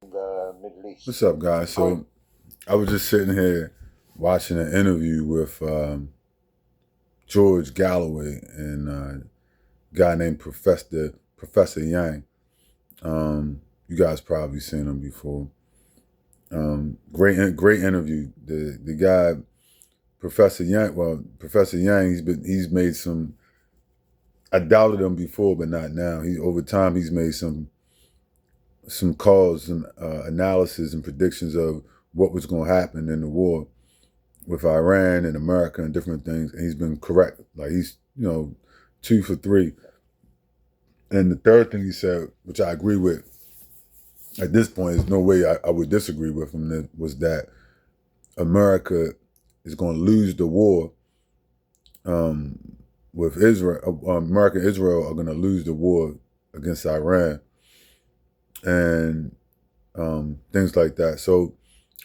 the Middle East. What's up, guys? So I was just sitting here watching an interview with George Galloway and a guy named Professor Yang. You guys probably seen him before. Great interview. The guy Professor Yang, he's made some. I doubted him before, but not now. He over time he's made some calls and analysis and predictions of what was going to happen in the war with Iran and America and different things, and he's been correct. Like he's 2 for 3. And the third thing he said, which I agree with at this point, there's no way I would disagree with him. That was that America is going to lose the war um, with Israel. America and Israel are going to lose the war against Iran and things like that. So,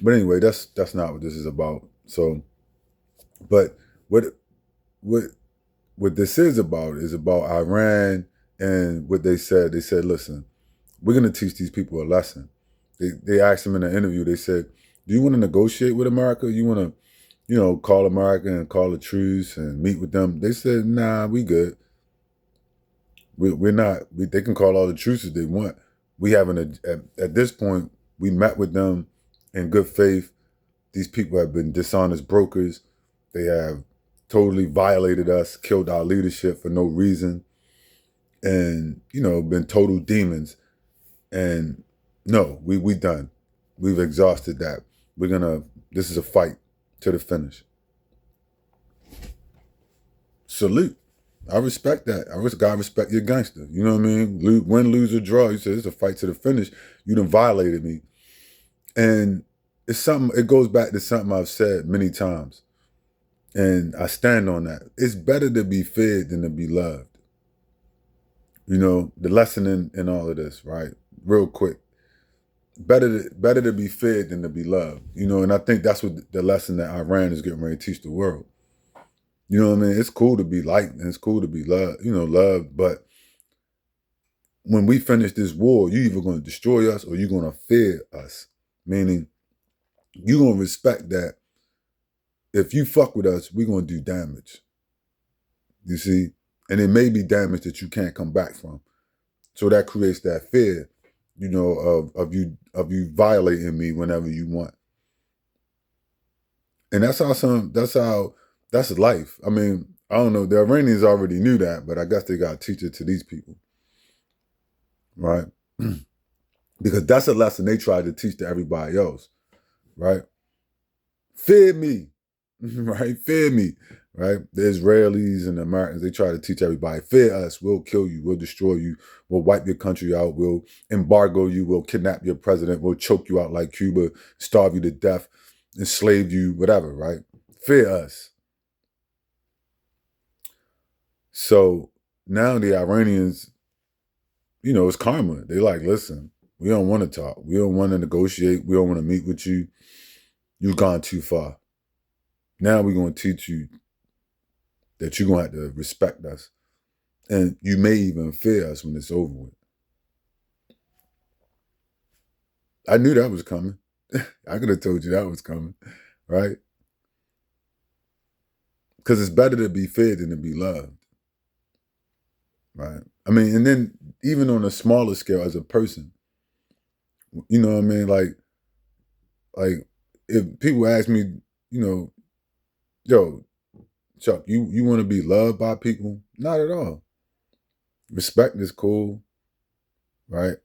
but anyway, that's not what this is about. So, but what what what this is about Iran and what they said. They said, listen, we're going to teach these people a lesson. They asked him in an interview, they said, do you want to negotiate with America? You want to, call America and call a truce and meet with them? They said, nah, we good. We're not. They can call all the truces they want. We haven't, at this point, we met with them in good faith. These people have been dishonest brokers. They have totally violated us, killed our leadership for no reason, and been total demons. And no, we done. We've exhausted that. This is a fight to the finish. Salute. I respect that. God respect your gangster. You know what I mean? Win, lose, or draw. You said it's a fight to the finish. You done violated me. And it's something, it goes back to something I've said many times. And I stand on that. It's better to be fed than to be loved. The lesson in all of this, right? Real quick. Better to be fed than to be loved. And I think that's what the lesson that Iran is getting ready to teach the world. You know what I mean? It's cool to be liked and it's cool to be loved, but when we finish this war, you either going to destroy us or you're going to fear us. Meaning, you're going to respect that if you fuck with us, we're going to do damage. You see? And it may be damage that you can't come back from. So that creates that fear, of you violating me whenever you want. And that's life. I mean, I don't know. The Iranians already knew that, but I guess they got to teach it to these people. Right? Because that's a lesson they tried to teach to everybody else. Right? Fear me. Right? Fear me. Right? The Israelis and the Americans, they try to teach everybody, fear us, we'll kill you, we'll destroy you, we'll wipe your country out, we'll embargo you, we'll kidnap your president, we'll choke you out like Cuba, starve you to death, enslave you, whatever, right? Fear us. So now the Iranians, it's karma. They like, listen, we don't want to talk. We don't want to negotiate. We don't want to meet with you. You've gone too far. Now we're going to teach you that you're going to have to respect us. And you may even fear us when it's over with. I knew that was coming. I could have told you that was coming, right? Because it's better to be feared than to be loved, right? I mean, and then even on a smaller scale as a person, you know what I mean? Like if people ask me, yo, Chuck, you want to be loved by people? Not at all. Respect is cool, right?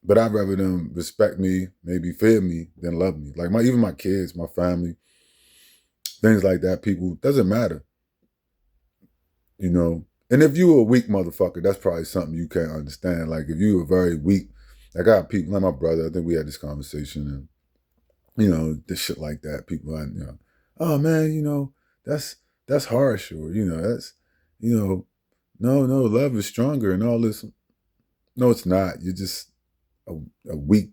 But I'd rather them respect me, maybe fear me, than love me. Like even my kids, my family, things like that. People doesn't matter, And if you were a weak motherfucker, that's probably something you can't understand. Like if you were very weak, I got people like my brother. I think we had this conversation, and this shit like that. People, oh man, that's harsh, or that's, no, love is stronger and all this. No, it's not. You're just a weak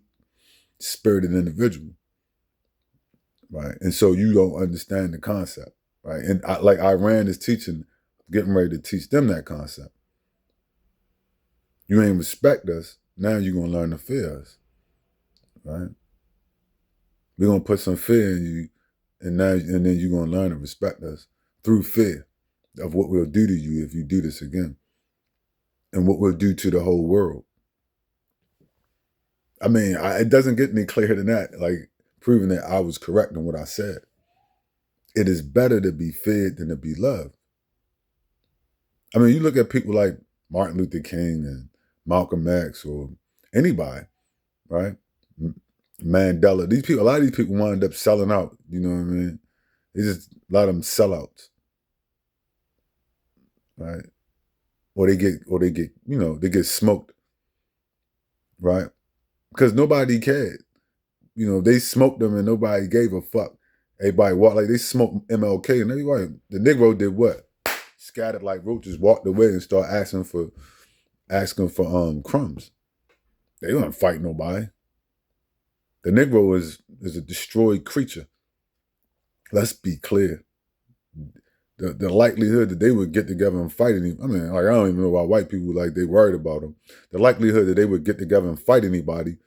spirited individual, right? And so you don't understand the concept, right? And like Iran is getting ready to teach them that concept. You ain't respect us, now you're gonna learn to fear us, right? We're gonna put some fear in you, and then you're gonna learn to respect us through fear of what we'll do to you if you do this again, and what we'll do to the whole world. I mean, it doesn't get any clearer than that. Like proving that I was correct in what I said. It is better to be feared than to be loved. I mean, you look at people like Martin Luther King and Malcolm X or anybody, right? Mandela. These people, a lot of these people wind up selling out. You know what I mean? It's just a lot of them sellouts, right? Or they get, they get smoked, right? Because nobody cared. They smoked them and nobody gave a fuck. Everybody walked like they smoked MLK and everybody. The Negro did what? Scattered like roaches, walked away and started asking for crumbs. They don't fight nobody. The Negro is a destroyed creature. Let's be clear. The likelihood that they would get together and fight I don't even know why white people they worried about them. The likelihood that they would get together and fight anybody,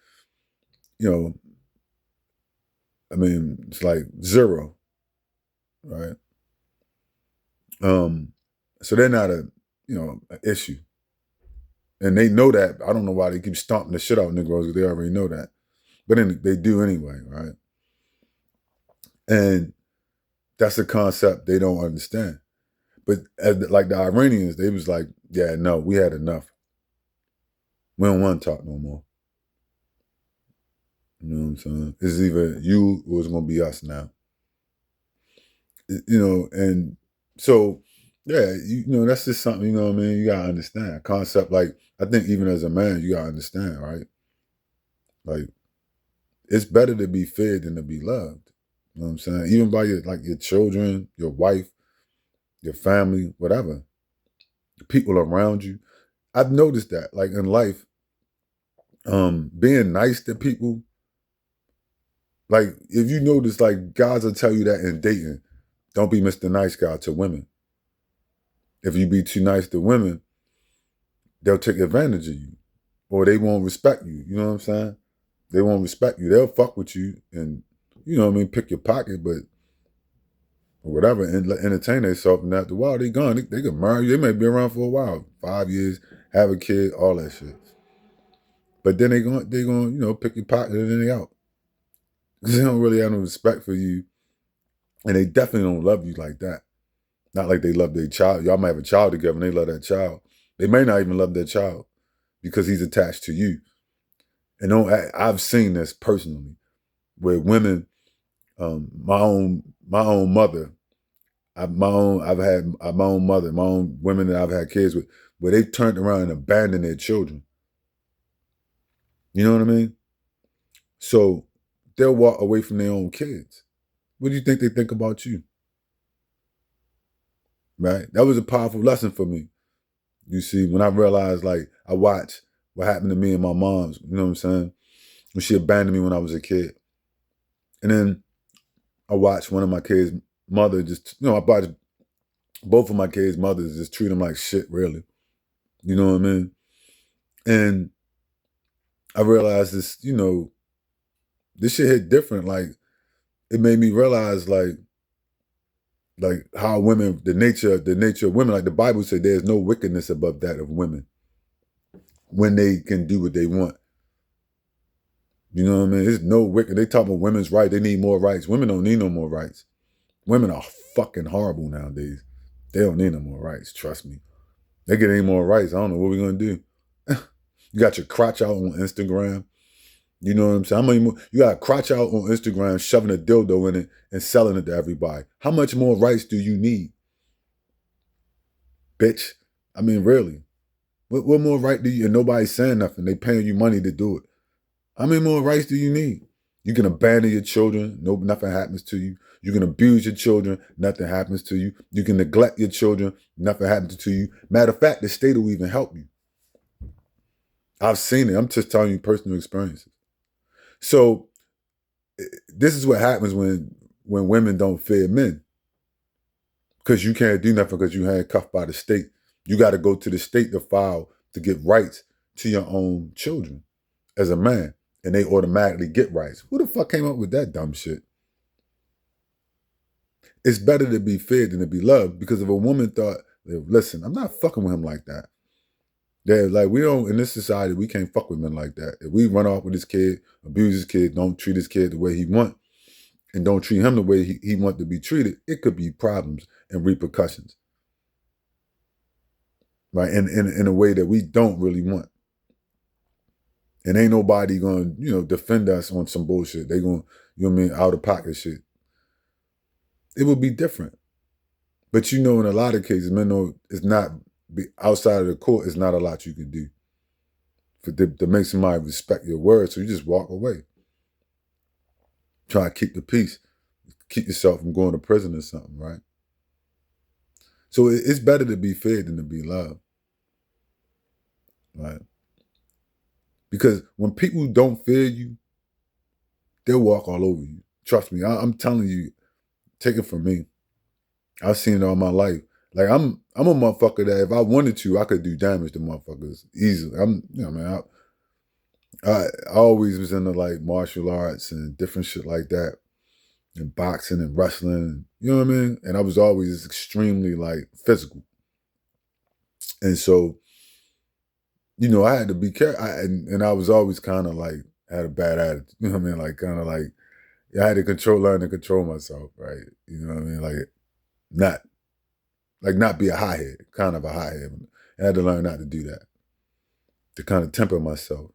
it's like zero, right? So they're not an issue. And they know that. I don't know why they keep stomping the shit out of Negroes, because they already know that. But then they do anyway, right? And that's a concept they don't understand. But like the Iranians, they was like, yeah, no, we had enough. We don't want to talk no more. You know what I'm saying? It's either you or it's going to be us now. And so, yeah, that's just something, you know what I mean? You got to understand. A concept like, I think even as a man, you got to understand, right? Like, it's better to be fed than to be loved. You know what I'm saying? Even by your children, your wife, your family, whatever. The people around you. I've noticed that, like in life, being nice to people, like if you notice, like guys will tell you that in dating, don't be Mr. Nice Guy to women. If you be too nice to women, they'll take advantage of you, or they won't respect you. You know what I'm saying? They won't respect you. They'll fuck with you and, pick your pocket, but or whatever, and entertain themselves. And after a while, they gone. They can marry you. They may be around for a while, 5 years, have a kid, all that shit. But then they going pick your pocket and then they out. Because they don't really have no respect for you. And they definitely don't love you like that. Not like they love their child. Y'all might have a child together and they love that child. They may not even love their child because he's attached to you. And I've seen this personally, where women, my own mother, I've had my own mother, my own women that I've had kids with, where they turned around and abandoned their children. You know what I mean? So they'll walk away from their own kids. What do you think they think about you? Right? That was a powerful lesson for me. You see, when I realized, I watched what happened to me and my mom's, you know what I'm saying? When she abandoned me when I was a kid. And then I watched one of my kids' mother I watched both of my kids' mothers just treat them like shit, really. You know what I mean? And I realized this, this shit hit different. Like, it made me realize, like how women, the nature of women, like the Bible said, there's no wickedness above that of women when they can do what they want. You know what I mean? There's no wicked. They talk about women's rights. They need more rights. Women don't need no more rights. Women are fucking horrible nowadays. They don't need no more rights. Trust me. They get any more rights, I don't know what we're going to do. You got your crotch out on Instagram. You know what I'm saying? You got a crotch out on Instagram, shoving a dildo in it and selling it to everybody. How much more rights do you need? Bitch. I mean, really. What more right do you, and nobody's saying nothing. They paying you money to do it. How many more rights do you need? You can abandon your children, nothing happens to you. You can abuse your children, nothing happens to you. You can neglect your children, nothing happens to you. Matter of fact, the state will even help you. I've seen it. I'm just telling you personal experiences. So this is what happens when women don't fear men. Because you can't do nothing because you're handcuffed by the state. You got to go to the state to file to get rights to your own children as a man. and they automatically get rights. Who the fuck came up with that dumb shit? It's better to be fed than to be loved, because if a woman thought, listen, I'm not fucking with him like that. Yeah, like we don't, in this society, we can't fuck with men like that. If we run off with his kid, abuse his kid, don't treat his kid the way he want, and don't treat him the way he want to be treated, it could be problems and repercussions. Right? In a way that we don't really want. And ain't nobody gonna, defend us on some bullshit. They gonna, out of pocket shit. It would be different. But in a lot of cases, men know it's not, outside of the court, it's not a lot you can do to make somebody respect your word. So you just walk away. Try to keep the peace. Keep yourself from going to prison or something, right? So it's better to be fed than to be loved. Right? Because when people don't fear you, they'll walk all over you. Trust me, I'm telling you, take it from me. I've seen it all my life. Like I'm a motherfucker that if I wanted to, I could do damage to motherfuckers easily. I always was into like martial arts and different shit like that, and boxing and wrestling. You know what I mean? And I was always extremely like physical, and so I had to be careful. And I was always kind of like had a bad attitude. You know what I mean? Like kind of like I had to learn to control myself, right? You know what I mean? Not be a hothead, kind of a hothead. I had to learn not to do that, to kind of temper myself.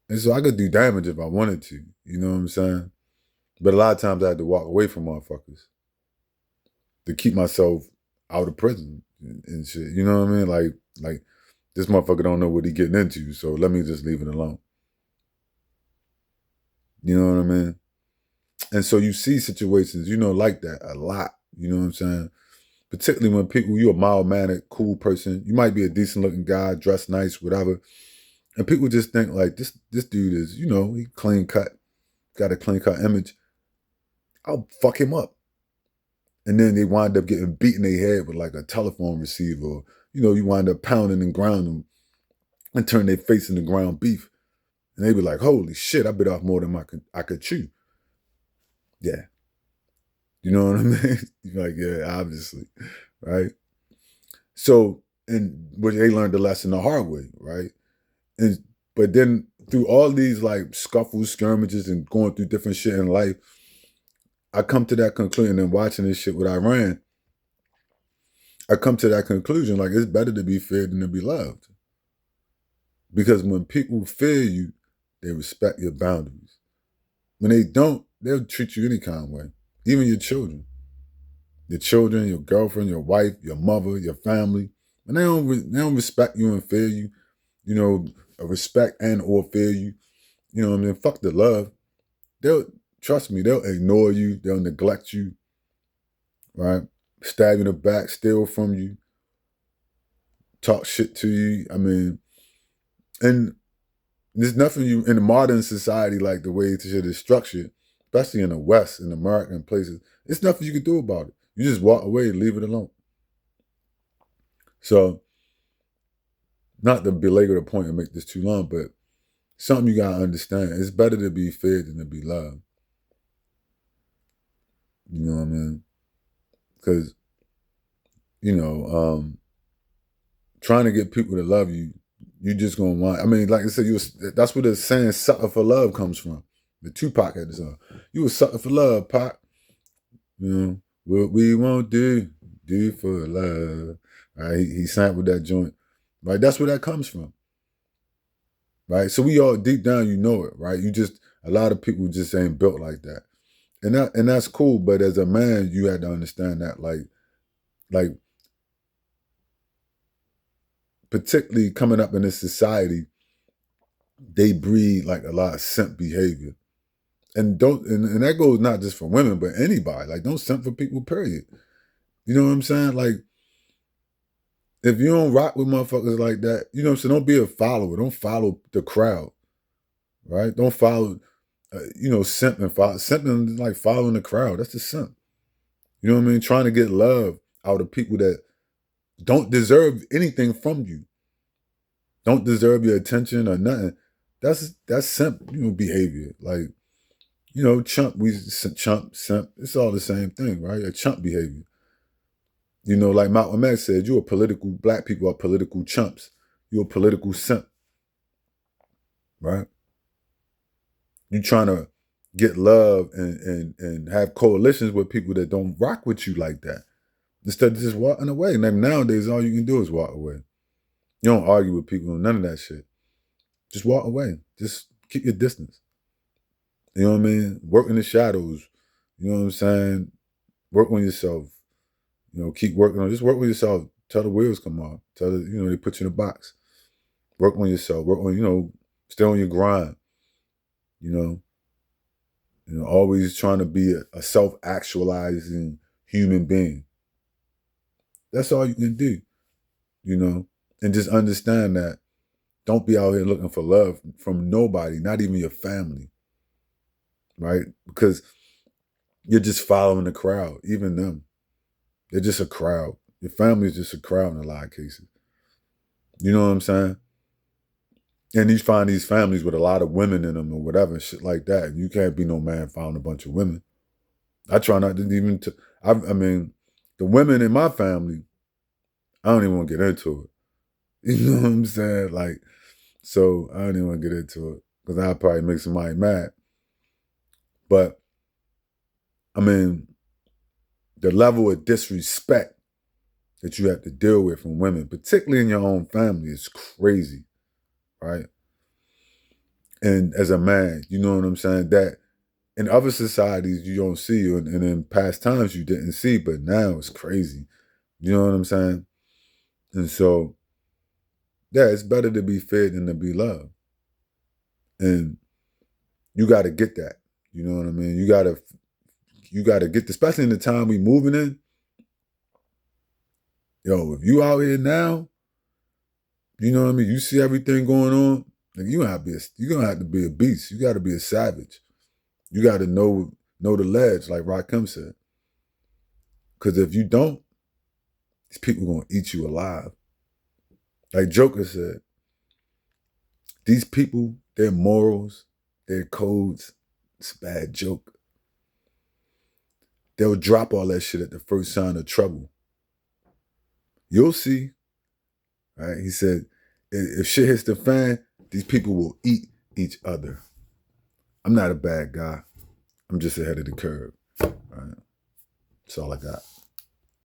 And so I could do damage if I wanted to, you know what I'm saying? But a lot of times I had to walk away from motherfuckers to keep myself out of prison and shit. You know what I mean? Like this motherfucker don't know what he getting into, so let me just leave it alone. You know what I mean? And so you see situations, like that a lot. You know what I'm saying? Particularly when you're a mild-mannered, cool person. You might be a decent-looking guy, dressed nice, whatever. And people just think like, this dude is, he clean cut, got a clean cut image. I'll fuck him up. And then they wind up getting beat in their head with like a telephone receiver. Or, you wind up pounding and grounding and turn their face into ground beef. And they be like, holy shit, I bit off more than I could chew. Yeah. You know what I mean? You're like, yeah, obviously. Right? So, but they learned the lesson the hard way, right? But then through all these like scuffles, skirmishes, and going through different shit in life, I come to that conclusion, and watching this shit with Iran, I come to that conclusion, like it's better to be feared than to be loved. Because when people fear you, they respect your boundaries. When they don't, they'll treat you any kind of way. Even your children. Your children, your girlfriend, your wife, your mother, your family. And they don't respect you and fear you. Respect and or fear you. You know what I mean? Fuck the love. Trust me, they'll ignore you. They'll neglect you. Right? Stab you in the back, steal from you. Talk shit to you. I mean, and there's nothing in the modern society, like the way shit is structured, especially in the West, in American places, it's nothing you can do about it. You just walk away and leave it alone. So, not to belabor the point and make this too long, but something you gotta understand, it's better to be feared than to be loved. You know what I mean? Because, trying to get people to love you, you just gonna want, like I said, that's where the saying sucker for love comes from. The Tupac had this on. You a sucker for love, Pac. What we won't do for love. Right? He sampled that joint. Right? That's where that comes from. Right? So we all deep down, it, right? A lot of people just ain't built like that. And that's cool, but as a man, you had to understand that, like particularly coming up in this society, they breed like a lot of simp behavior. And that goes not just for women, but anybody. Like, don't simp for people, period. You know what I'm saying? Like, if you don't rock with motherfuckers like that, you know what I'm saying? Don't be a follower. Don't follow the crowd. Right? Don't follow, simping. Simping is like following the crowd. That's the simp. You know what I mean? Trying to get love out of people that don't deserve anything from you. Don't deserve your attention or nothing. That's simp, behavior. Like, simp, simp. It's all the same thing, right? A chump behavior. Like Malcolm X said, black people are political chumps. You're a political simp, right? You're trying to get love and have coalitions with people that don't rock with you like that. Instead of just walking away. And nowadays, all you can do is walk away. You don't argue with people, none of that shit. Just walk away. Just keep your distance. You know what I mean? Work in the shadows. You know what I'm saying? Work on yourself. Keep working on. Just work with yourself. Tell the wheels come off. Tell the, they put you in a box. Work on yourself. Work on, stay on your grind. Always trying to be a self-actualizing human being. That's all you can do, and just understand that don't be out here looking for love from nobody, not even your family, right? Because you're just following the crowd, even them. They're just a crowd. Your family is just a crowd in a lot of cases. You know what I'm saying? And you find these families with a lot of women in them or whatever, shit like that. You can't be no man following a bunch of women. I try not to even, I mean, the women in my family, I don't even want to get into it. You know what I'm saying? Like, so I don't even want to get into it because I'll probably make somebody mad. But, I mean, the level of disrespect that you have to deal with from women, particularly in your own family, is crazy, right? And as a man, you know what I'm saying? That in other societies you don't see, and in past times you didn't see, but now it's crazy. You know what I'm saying? And so, yeah, it's better to be fed than to be loved. And you got to get that. You know what I mean? You got to get, especially in the time we moving in. Yo, if you out here now, you know what I mean? You see everything going on, like you're gonna have to be a beast. You got to be a savage. You got to know the ledge, like Rakim said. Because if you don't, these people gonna eat you alive. Like Joker said, these people, their morals, their codes, it's a bad joke. They'll drop all that shit at the first sign of trouble. You'll see, right? He said, if shit hits the fan, these people will eat each other. I'm not a bad guy. I'm just ahead of the curve. Right? That's all I got.